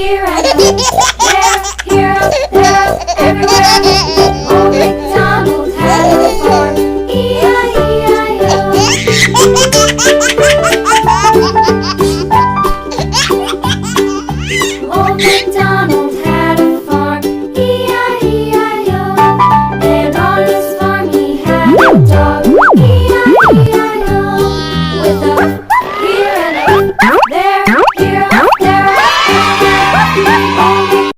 here and there, here, there, everywhere. Old MacDonald had a farm, E-I-E-I-O. Old MacDonald